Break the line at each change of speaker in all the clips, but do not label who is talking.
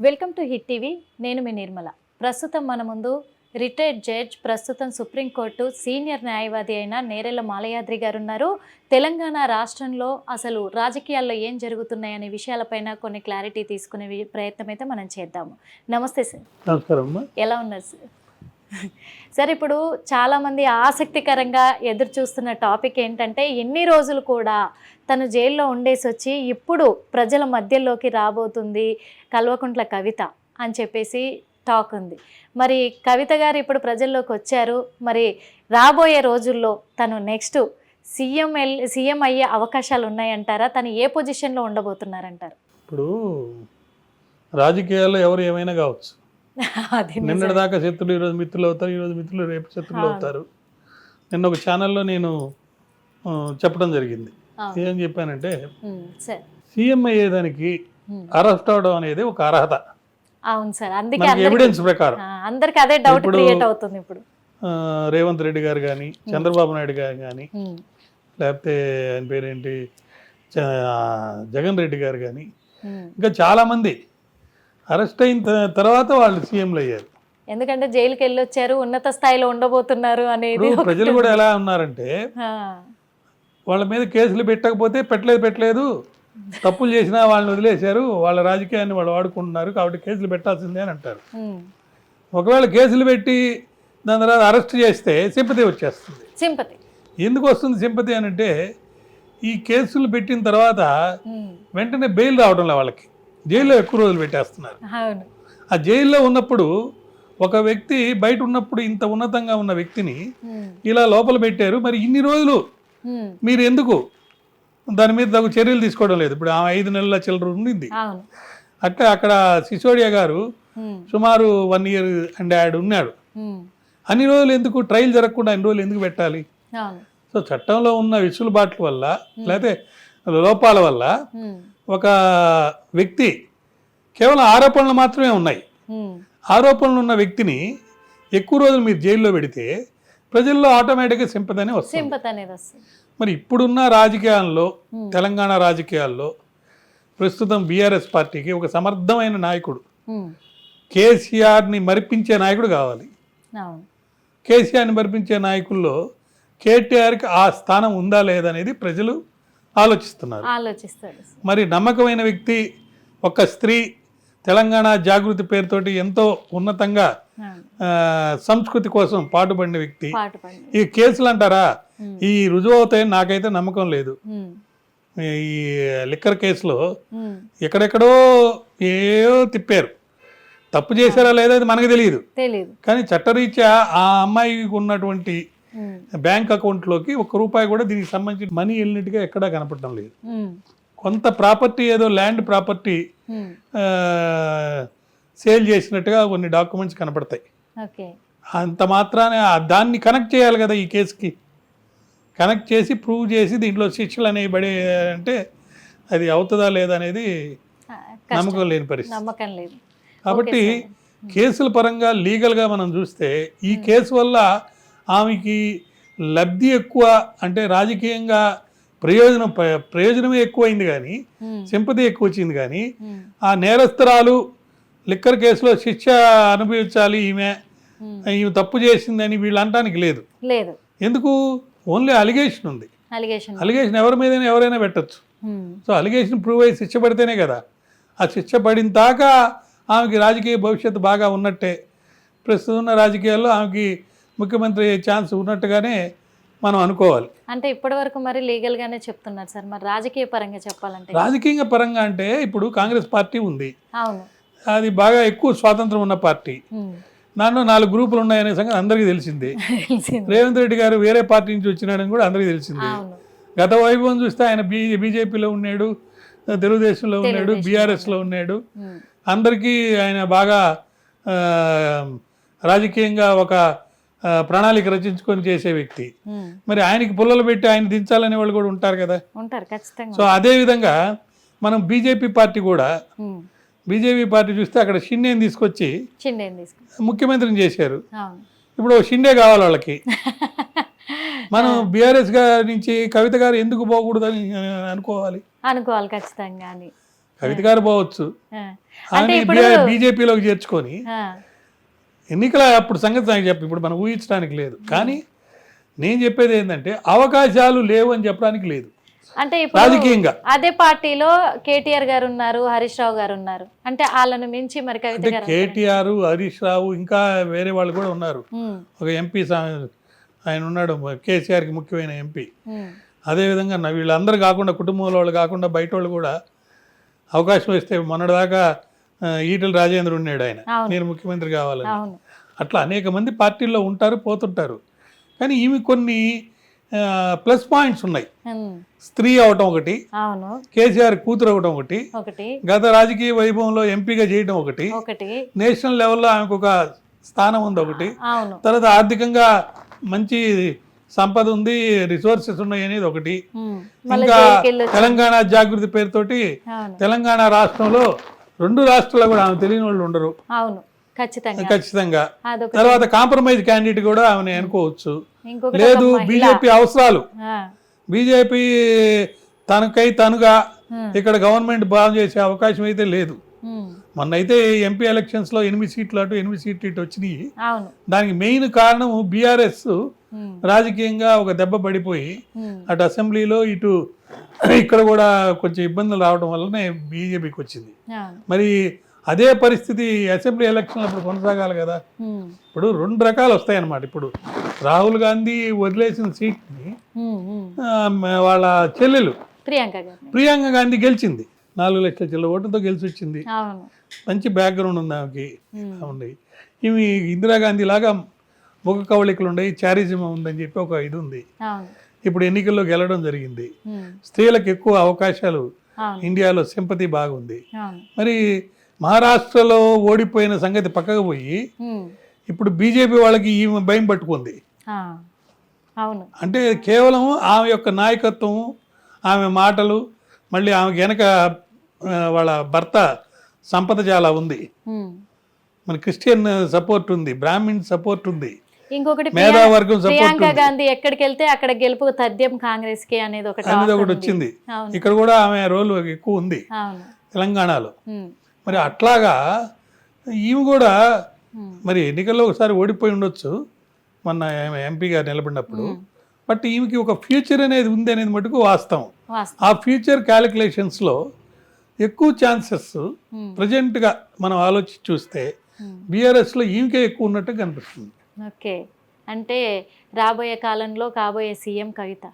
Welcome to hit TV. నేను మీ నిర్మల. ప్రస్తుతం మన ముందు రిటైర్డ్ జడ్జ్, ప్రస్తుతం సుప్రీంకోర్టు సీనియర్ న్యాయవాది అయిన నేరెళ్ల మాలయాద్రి గారు ఉన్నారు. తెలంగాణ రాష్ట్రంలో అసలు రాజకీయాల్లో ఏం జరుగుతున్నాయనే విషయాలపైన కొన్ని క్లారిటీ తీసుకునే ప్రయత్నం అయితే మనం చేద్దాము. నమస్తే సార్.
నమస్కారం.
ఎలా ఉన్నారు సార్? సార్, ఇప్పుడు చాలామంది ఆసక్తికరంగా ఎదురు చూస్తున్న టాపిక్ ఏంటంటే, ఎన్ని రోజులు కూడా తను జైల్లో ఉండేసి వచ్చి ఇప్పుడు ప్రజల మధ్యలోకి రాబోతుంది కల్వకుంట్ల కవిత అని చెప్పేసి టాక్ ఉంది. మరి కవిత గారు ఇప్పుడు ప్రజల్లోకి వచ్చారు. మరి రాబోయే రోజుల్లో తను నెక్స్ట్ సీఎం అయ్యే అవకాశాలు ఉన్నాయంటారా? తను ఏ పొజిషన్లో ఉండబోతున్నారంటారు?
ఇప్పుడు రాజకీయాల్లో ఎవరు ఏమైనా కావచ్చు. నిన్నటి దాకా శత్రులు ఈరోజు మిత్రులు అవుతారు, ఈరోజు మిత్రులు రేపు శత్రులు అవుతారు. నిన్న ఒక ఛానల్లో నేను చెప్పడం జరిగింది. ఏం చెప్పానంటే, సీఎం అయ్యేదానికి అరెస్ట్ అవడం అనేది ఒక అర్హత.
అవును సార్, అందుకే
ఎవిడెన్స్ ప్రకారం
అందరికి అదే డౌట్ క్రియేట్ అవుతుంది. ఇప్పుడు
రేవంత్ రెడ్డి గారు కానీ, చంద్రబాబు నాయుడు గారు కానీ, లేకపోతే ఆయన పేరేంటి జగన్ రెడ్డి గారు కానీ, ఇంకా చాలా మంది అరెస్ట్ అయిన తర్వాత వాళ్ళు సీఎంలు అయ్యారు.
ఎందుకంటే జైలుకి వెళ్ళి వచ్చారు, ఉన్నత స్థాయిలో ఉండబోతున్నారు అనేది.
ప్రజలు కూడా ఎలా ఉన్నారంటే, వాళ్ళ మీద కేసులు పెట్టకపోతే పెట్టలేదు, తప్పులు చేసినా వాళ్ళని వదిలేశారు, వాళ్ళ రాజకీయాన్ని వాళ్ళు వాడుకుంటున్నారు కాబట్టి కేసులు పెట్టాల్సిందే అని అంటారు. ఒకవేళ కేసులు పెట్టి దాని తర్వాత అరెస్ట్ చేస్తే సింపతి వచ్చేస్తుంది. సింపతి ఎందుకు వస్తుంది సింపతి అని అంటే, ఈ కేసులు పెట్టిన తర్వాత వెంటనే బెయిల్ రావడంలో వాళ్ళకి జైల్లో ఎక్కువ రోజులు పెట్టేస్తున్నారు. ఆ జైల్లో ఉన్నప్పుడు ఒక వ్యక్తి బయట ఉన్నప్పుడు ఇంత ఉన్నతంగా ఉన్న వ్యక్తిని ఇలా లోపల పెట్టారు, మరి ఇన్ని రోజులు మీరు ఎందుకు దాని మీద తగు చర్యలు తీసుకోవడం లేదు? ఇప్పుడు ఆమె 5 నెలల చిల్లర ఉండింది. అట్లా అక్కడ సిసోడియా గారు సుమారు 1 year అండ్ యాడ్ ఉన్నాడు. అన్ని రోజులు ఎందుకు ట్రయల్ జరగకుండా అన్ని రోజులు ఎందుకు పెట్టాలి? సో చట్టంలో ఉన్న వెసులుబాట్ల వల్ల లేకపోతే లోపాల వల్ల ఒక వ్యక్తి కేవలం ఆరోపణలు మాత్రమే ఉన్నాయి. ఆరోపణలు ఉన్న వ్యక్తిని ఎక్కువ రోజులు మీరు జైల్లో పెడితే ప్రజల్లో ఆటోమేటిక్గా సింపతి అనేది వస్తుంది. మరి ఇప్పుడున్న రాజకీయాల్లో, తెలంగాణ రాజకీయాల్లో ప్రస్తుతం బీఆర్ఎస్ పార్టీకి ఒక సమర్థమైన నాయకుడు, కేసీఆర్ని మరిపించే నాయకుడు కావాలి. కేసీఆర్ని మరిపించే నాయకుల్లో కేటీఆర్కి ఆ స్థానం ఉందా లేదనేది ప్రజలు ఆలోచిస్తారు. మరి నమ్మకమైన వ్యక్తి, ఒక స్త్రీ, తెలంగాణ జాగృతి పేరుతోటి ఎంతో ఉన్నతంగా సంస్కృతి కోసం పాటుపడిన వ్యక్తి. ఈ కేసులు అంటారా, ఈ రుజువు అవుతాయని నాకైతే నమ్మకం లేదు. ఈ లిక్కర్ కేసులో ఎక్కడెక్కడో ఏవో తిప్పారు, తప్పు చేశారా లేదా అది మనకు తెలియదు. కానీ చట్టరీత్యా ఆ అమ్మాయికి ఉన్నటువంటి బ్యాంక్ అకౌంట్లోకి ₹1 కూడా దీనికి సంబంధించిన మనీ వెళ్ళినట్టుగా ఎక్కడా కనపడటం లేదు. కొంత ప్రాపర్టీ, ఏదో ల్యాండ్ ప్రాపర్టీ సేల్ చేసినట్టుగా కొన్ని డాక్యుమెంట్స్ కనపడతాయి. అంత మాత్రానే దాన్ని కనెక్ట్ చేయాలి కదా ఈ కేసుకి. కనెక్ట్ చేసి ప్రూవ్ చేసి దీంట్లో శిక్షలు అనేవి పడే అంటే అది అవుతుందా లేదా అనేది నమ్మకం లేని పరిస్థితి. కాబట్టి కేసుల పరంగా లీగల్గా మనం చూస్తే ఈ కేసు వల్ల ఆమెకి లబ్ధి ఎక్కువ, అంటే రాజకీయంగా ప్రయోజనమే ఎక్కువైంది కానీ సింపతి ఎక్కువ వచ్చింది. కానీ ఆ నేరస్తురాలు లిక్కర్ కేసులో శిక్ష అనుభవించాలి, ఈమె తప్పు చేసిందని వీళ్ళు అనడానికి లేదు. ఎందుకు? ఓన్లీ అలిగేషన్ ఉంది. అలిగేషన్ ఎవరి మీదైనా ఎవరైనా పెట్టచ్చు. సో అలిగేషన్ ప్రూవ్ అయ్యి శిక్ష పడితేనే కదా. ఆ శిక్ష పడిన దాకా ఆమెకి రాజకీయ భవిష్యత్తు బాగా ఉన్నట్టే. ప్రస్తుతం ఉన్న రాజకీయాల్లో ఆమెకి ముఖ్యమంత్రి ఛాన్స్ ఉన్నట్టుగానే మనం అనుకోవాలి.
అంటే ఇప్పటి వరకు మరి లీగల్ గానే చెప్తున్నారు సార్. మరి రాజకీయ పరంగా చెప్పాలంటే,
రాజకీయ పరంగా అంటే ఇప్పుడు కాంగ్రెస్ పార్టీ ఉంది, అది బాగా ఎక్కువ స్వాతంత్రం ఉన్న పార్టీ. దాంట్లో 4 గ్రూపులు ఉన్నాయనే సంగతి అందరికీ తెలిసింది. రేవంత్ రెడ్డి గారు వేరే పార్టీ నుంచి వచ్చినాడని కూడా అందరికీ తెలిసింది. గత వైభవం చూస్తే ఆయన బీజేపీలో ఉన్నాడు, తెలుగుదేశంలో ఉన్నాడు, బీఆర్ఎస్లో ఉన్నాడు. అందరికీ ఆయన బాగా రాజకీయంగా ఒక ప్రణాళిక రచించుకొని చేసే వ్యక్తి. మరి ఆయనకి పుల్లలు పెట్టి ఆయన దించాలనే వాళ్ళు కూడా ఉంటారు కదా. సో అదే విధంగా మనం బీజేపీ పార్టీ కూడా, బీజేపీ పార్టీ చూస్తే అక్కడ షిండేని తీసుకొచ్చి ముఖ్యమంత్రిని చేశారు. ఇప్పుడు షిండే కావాలి వాళ్ళకి. మనం బీఆర్ఎస్ గారి నుంచి కవిత గారు ఎందుకు పోకూడదని అనుకోవాలి
ఖచ్చితంగా.
కవిత గారు పోవచ్చు,
అంటే
బీజేపీలోకి చేర్చుకొని
ఆ,
ఎన్నికల అప్పుడు సంగతి నాకు చెప్పి ఇప్పుడు మనం ఊహించడానికి లేదు. కానీ నేను చెప్పేది ఏంటంటే అవకాశాలు లేవు అని చెప్పడానికి లేదు
అంటే ఇప్పుడు
రాజకీయంగా.
అదే పార్టీలో కేటీఆర్ గారు ఉన్నారు, హరీష్ రావు గారు ఉన్నారు, అంటే వాళ్ళను మించి మరి కవిత
అంటే
గారు
కేటీఆర్, హరీష్ రావు, ఇంకా వేరే వాళ్ళు కూడా ఉన్నారు.
ఉమ్,
ఒక ఎంపీ ఆయన ఉన్నాడు, కేసీఆర్కి ముఖ్యమైన ఎంపీ.
ఉమ్,
అదేవిధంగా వీళ్ళందరూ కాకుండా కుటుంబంలో వాళ్ళు కాకుండా బయట వాళ్ళు కూడా అవకాశం ఇస్తే మొన్నటిదాకా ఈటెల రాజేంద్ర ఉన్నాడు, ఆయన
అవును.
నేను ముఖ్యమంత్రి కావాలని.
అవును.
అట్లా అనేక మంది పార్టీల్లో ఉంటారు, పోతుంటారు. కానీ ఇవి కొన్ని ప్లస్ పాయింట్స్ ఉన్నాయి.
ఉమ్,
స్త్రీ అవటం ఒకటి,
అవును.
కేసీఆర్ కూతురు అవటం ఒకటి,
ఒకటి
గత రాజకీయ వైభవంలో ఎంపీగా చేయడం ఒకటి,
ఒకటి
నేషనల్ లెవెల్లో ఆమెకు ఒక స్థానం ఉంది ఒకటి,
అవును.
తర్వాత ఆర్థికంగా మంచి సంపద ఉంది, రిసోర్సెస్ ఉన్నాయి అనేది ఒకటి.
ఉమ్, మళ్ళీ
ఇంకా
జైలుకి వెళ్ళొచ్చు.
తెలంగాణ జాగృతి పేరుతోటి
అవును.
తెలంగాణ రాష్ట్రంలో 2 రాష్ట్రాల్లో కూడా ఆమె తెలియని వాళ్ళు ఉండరు
అవును, ఖచ్చితంగా.
ఖచ్చితంగా.
అదొక
తర్వాత కాంప్రమైజ్ క్యాండిడేట్ కూడా ఆమెను అనుకోవచ్చు.
ఇంకొకటి
లేదు,
ఒక మహిళ.
బీజేపీ అవసరాలు,
ఆ,
బీజేపీ తనగా
ఉమ్,
ఇక్కడ గవర్నమెంట్ బాగు చేసే అవకాశం అయితే లేదు.
ఉమ్,
మొన్నైతే ఎంపీ ఎలక్షన్స్లో 8 సీట్లు అటు 8 సీట్లు ఇటు వచ్చినాయి.
అవును.
దానికి మెయిన్ కారణం బీఆర్ఎస్
ఉమ్,
రాజకీయంగా ఒక దెబ్బ పడిపోయి
ఉమ్,
అటు అసెంబ్లీలో ఇటు ఇక్కడ కూడా కొంచెం ఇబ్బందులు రావడం వల్లనే బీజేపీకి వచ్చింది.
అవును.
మరి అదే పరిస్థితి అసెంబ్లీ ఎలక్షన్లు అప్పుడు కొనసాగాలి కదా.
ఉమ్,
ఇప్పుడు 2 రకాలు వస్తాయన్నమాట. ఇప్పుడు రాహుల్ గాంధీ వదిలేసిన సీట్ని
ఉమ్, ఉమ్.
వాళ్ళ చెల్లెలు
ప్రియాంక గారు.
ప్రియాంక గాంధీ గెలిచింది, 4 లక్షల చిల్లర ఓటుతో గెలిచి వచ్చింది.
అవును.
మంచి బ్యాక్గ్రౌండ్ ఉంది ఆమెకి.
ఉమ్,
ఉంది ఇవి ఇందిరాగాంధీ లాగా ముఖ కవళికలు ఉన్నాయి, చారిజం ఉందని చెప్పి ఒక ఇది ఉంది.
అవును.
ఇప్పుడు ఎన్నికల్లో గెలవడం జరిగింది.
ఉమ్,
స్త్రీలకు ఎక్కువ అవకాశాలు
అవును.
ఇండియాలో, సింపతి బాగుంది.
అవును.
మరి మహారాష్ట్రలో ఓడిపోయిన సంగతి పక్కకు పోయి
ఉమ్,
ఇప్పుడు బీజేపీ వాళ్ళకి ఈమె భయం పట్టుకుంది.
ఆ, అవును.
అంటే కేవలం ఆమె యొక్క నాయకత్వం, ఆమె మాటలు, మళ్ళీ ఆమెకి వెనక వాళ్ళ భర్త సంపద చాలా ఉంది,
ఉమ్.
మన క్రిస్టియన్ సపోర్ట్ ఉంది, బ్రాహ్మిన్ సపోర్ట్ ఉంది,
ఇంకొకటి
మేధావర్గం సపోర్ట్
ప్రియాంక
ఉంది
గాంధీ ఎక్కడికి వెళ్తే అక్కడ గెలుపు తథ్యం కాంగ్రెస్ కి అనేది ఒకటి
అనేది
talk
ఒకటి
ఉంది.
వచ్చింది.
అవును.
ఇక్కడ కూడా ఆమె రోల్ ఎక్కువ ఉంది
అవును.
తెలంగాణలో.
ఉమ్,
మరి అట్లాగా ఈమె కూడా
ఉమ్,
మరి ఎన్నికల్లో ఒకసారి ఓడిపోయి ఉండొచ్చు మొన్న ఎంపీగా నిలబడినప్పుడు. బట్ ఈమెకి ఒక ఫ్యూచర్ అనేది ఉంది అనేది మటుకు వాస్తవం.
వాస్తవం.
ఆ ఫ్యూచర్ క్యాలిక్యులేషన్స్లో ఎక్కువ ఛాన్సెస్
ఉమ్,
ప్రజెంట్గా మనం ఆలోచించి చూస్తే
ఉమ్.
బీఆర్ఎస్లో ఈమెకే ఎక్కువ ఉన్నట్టు కనిపిస్తుంది.
ఓకే, అంటే రాబోయే కాలంలో కాబోయే సీఎం కవిత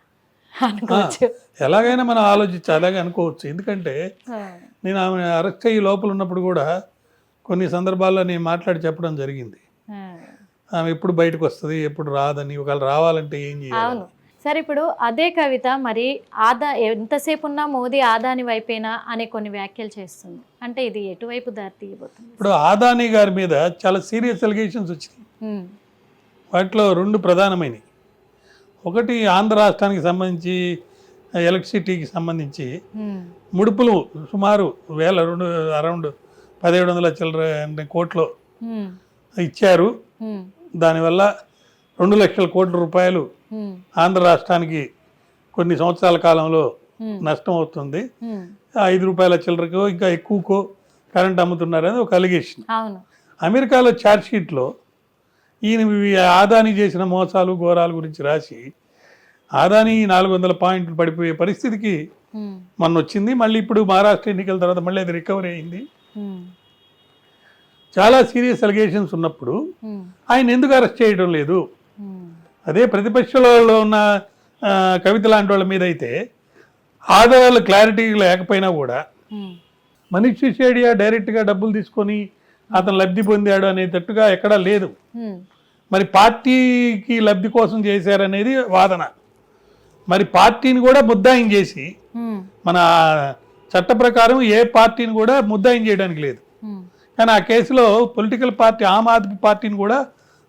అనుకోవచ్చు.
ఎలాగైనా మనం ఆలోచించి అలాగే అనుకోవచ్చు. ఎందుకంటే
ఆ,
నేను ఆమె అరెస్ట్ అయ్యి లోపల ఉన్నప్పుడు కూడా కొన్ని సందర్భాల్లో నేను మాట్లాడి చెప్పడం జరిగింది.
ఆ.
ఆమె ఎప్పుడు బయటకు వస్తుంది, ఎప్పుడు రాదని, ఒకవేళ రావాలంటే ఏం చేయాలి.
అవును. సరే, ఇప్పుడు అదే కవిత మరి ఎంతసేపు ఉన్నా మోదీ ఆదాని వైపేనా అనే కొన్ని వ్యాఖ్యలు చేస్తుంది. అంటే ఇది ఎటువైపు దారి తీయబోతుంది?
ఇప్పుడు ఆదానీ గారి మీద చాలా సీరియస్ ఎలిగేషన్స్ వచ్చినాయి.
ఉమ్,
వాటిలో 2 ప్రధానమైనవి. ఒకటి ఆంధ్ర రాష్ట్రానికి సంబంధించి ఎలక్ట్రిసిటీకి సంబంధించి
ఉమ్,
ముడుపులు సుమారు అరౌండ్ 1700 చిల్లర కోట్లు
ఉమ్,
ఇచ్చారు.
ఉమ్,
దానివల్ల 2 లక్షల కోట్ల రూపాయలు
ఉమ్,
ఆంధ్ర రాష్ట్రానికి కొన్ని సంవత్సరాల కాలంలో
ఉమ్,
నష్టం అవుతుంది.
ఉమ్.
5 రూపాయల చిల్లరకో ఇంకా ఎక్కువకో కరెంట్ అమ్ముతున్నారని ఒక అలిగేషన్.
అవును.
అమెరికాలో ఛార్జ్షీట్లో ఈయన ఆదాని చేసిన మోసాలు ఘోరాల గురించి రాసి ఆదాని 400 పాయింట్లు పడిపోయే పరిస్థితికి
ఉమ్,
మొన్న వచ్చింది. మళ్ళీ ఇప్పుడు మహారాష్ట్ర ఎన్నికల తర్వాత మళ్ళీ అది రికవరీ అయింది.
ఉమ్,
చాలా సీరియస్ అలిగేషన్స్ ఉన్నప్పుడు
ఉమ్,
ఆయన ఎందుకు అరెస్ట్ చేయడం లేదు?
ఉమ్,
అదే ప్రతిపక్షంలో ఉన్న కవిత లాంటి వాళ్ళ మీద అయితే ఆధారాలు క్లారిటీ లేకపోయినా కూడా
ఉమ్,
మనీష్ సిసోడియా డైరెక్ట్గా డబ్బులు తీసుకొని అతను లబ్ధి పొందాడు అనేటట్టుగా ఎక్కడా లేదు.
ఉమ్,
మరి పార్టీకి లబ్ధి కోసం చేశారనేది వాదన. మరి పార్టీని కూడా ముద్దాయిం చేసి,
ఉమ్,
మన చట్ట ప్రకారం ఏ పార్టీని కూడా ముద్దాయిం చేయడానికి లేదు.
ఉమ్,
కానీ ఆ కేసులో పొలిటికల్ పార్టీ ఆమ్ ఆద్మీ పార్టీని కూడా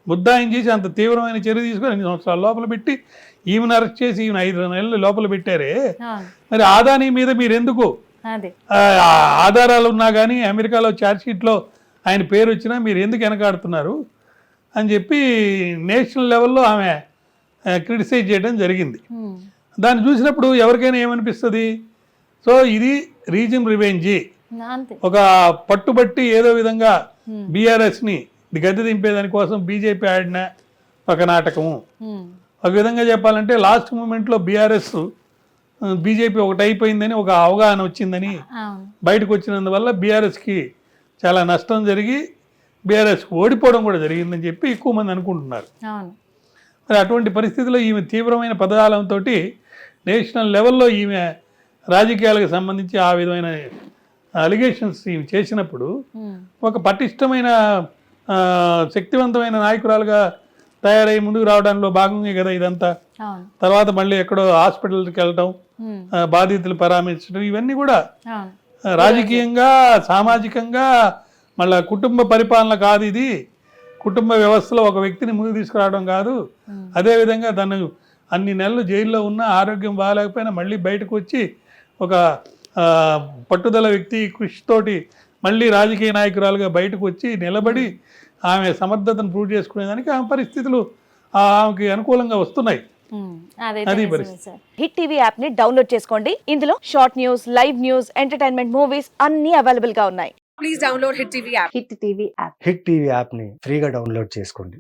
ముద్దాయిం చేసి అంత తీవ్రమైన చర్య తీసుకొని 2 సంవత్సరాల లోపల పెట్టి ఈమెను అరెస్ట్ చేసి ఈమెను 5 నెలలు లోపల పెట్టారే.
అవును.
మరి ఆదాని మీద మీరు ఎందుకు
అదే
ఆధారాలు ఉన్నా కానీ అమెరికాలో ఛార్జ్షీట్లో ఆయన పేరు వచ్చినా మీరు ఎందుకు వెనకాడుతున్నారు అని చెప్పి నేషనల్ లెవెల్లో ఆమె క్రిటిసైజ్ చేయడం జరిగింది.
ఉమ్,
దాన్ని చూసినప్పుడు ఎవరికైనా ఏమనిపిస్తుంది? సో ఇది రీజన్ రివెంజీ,
అంతే.
ఒక పట్టుబట్టి ఏదో విధంగా బీఆర్ఎస్ని గద్దె దింపేదాని కోసం బీజేపీ ఆడిన ఒక నాటకము. ఒక విధంగా చెప్పాలంటే లాస్ట్ మూమెంట్లో బీఆర్ఎస్ బీజేపీ ఒకటి అయిపోయిందని ఒక అవగాహన వచ్చిందని బయటకు వచ్చినందువల్ల బీఆర్ఎస్కి చాలా నష్టం జరిగి బీఆర్ఎస్ ఓడిపోవడం కూడా జరిగిందని చెప్పి ఎక్కువ మంది అనుకుంటున్నారు. మరి అటువంటి పరిస్థితుల్లో ఈమె తీవ్రమైన పదజాలంతో నేషనల్ లెవెల్లో ఈమె రాజకీయాలకు సంబంధించి ఆ విధమైన అలిగేషన్స్ ఈమె చేసినప్పుడు ఒక పటిష్టమైన శక్తివంతమైన నాయకురాలుగా తయారై ముందుకు రావడంలో భాగంగా కదా ఇదంతా. తర్వాత మళ్ళీ ఎక్కడో హాస్పిటల్కి వెళ్ళటం, బాధితులు పరామర్శించడం, ఇవన్నీ కూడా రాజకీయంగా సామాజికంగా మళ్ళా కుటుంబ పరిపాలన కాదు ఇది. కుటుంబ వ్యవస్థలో ఒక వ్యక్తిని ముందుకు తీసుకురావడం కాదు. అదేవిధంగా తను అన్ని నెలలు జైల్లో ఉన్న ఆరోగ్యం బాగాలేకపోయినా మళ్ళీ బయటకు వచ్చి ఒక పట్టుదల వ్యక్తి కృషితోటి మళ్ళీ రాజకీయ నాయకురాలుగా బయటకు వచ్చి నిలబడి ఆమె సమర్థతను ప్రూవ్ చేసుకునేదానికి ఆమె పరిస్థితులు ఆమెకి అనుకూలంగా వస్తున్నాయి. అది పరిస్థితి.
హిట్ టీవీ యాప్ ని డౌన్లోడ్ చేసుకోండి. ఇందులో short news, live news, entertainment movies అన్ని అవైలబుల్ గా ఉన్నాయి. Please download hit TV app.
Hit TV app ని ఫ్రీగా డౌన్లోడ్ చేసుకోండి.